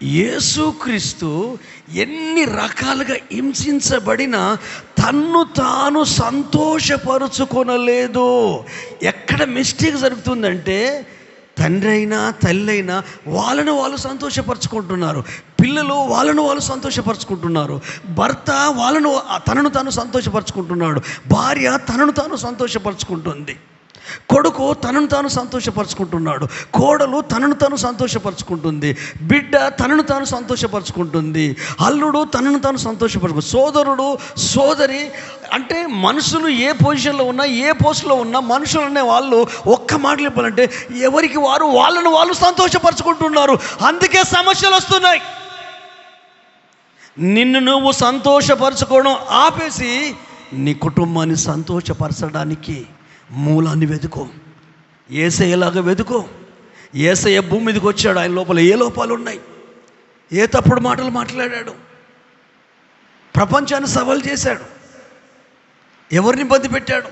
యేసుక్రీస్తు ఎన్ని రకాలుగా హింసించబడినా తన్ను తాను సంతోషపరుచుకొనలేదు. ఎక్కడ మిస్టేక్ జరుగుతుందంటే, తండ్రి అయినా తల్లి అయినా వాళ్ళను వాళ్ళు సంతోషపరచుకుంటున్నారు, పిల్లలు వాళ్ళను వాళ్ళు సంతోషపరచుకుంటున్నారు, భర్త తనను తాను సంతోషపరచుకుంటున్నాడు, భార్య తనను తాను సంతోషపరచుకుంటుంది, కొడుకు తనను తాను సంతోషపరచుకుంటున్నాడు, కోడలు తనను తాను సంతోషపరచుకుంటుంది, బిడ్డ తనను తాను సంతోషపరచుకుంటుంది, అల్లుడు తనను తాను సంతోషపరచుకుంటుంది, సోదరుడు సోదరి. అంటే మనుషులు ఏ పొజిషన్లో ఉన్నా, ఏ పోస్టులో ఉన్నా, మనుషులు అనే వాళ్ళు ఒక్క మాటలు చెప్పాలంటే ఎవరికి వారు వాళ్ళను వాళ్ళు సంతోషపరచుకుంటున్నారు. అందుకే సమస్యలు వస్తున్నాయి. నిన్ను నువ్వు సంతోషపరచుకోవడం ఆపేసి నీ కుటుంబాన్ని సంతోషపరచడానికి మూలాన్ని వెతుకో. యేసయ్యలాగా వెతుకో. యేసయ్య భూమి మీదకి వచ్చాడు, ఆయన లోపల ఏ లోపాలు ఉన్నాయి, ఏ తప్పుడు మాటలు మాట్లాడాడు, ప్రపంచాన్ని సవాల్ చేశాడు, ఎవరిని ఇబ్బంది పెట్టాడు,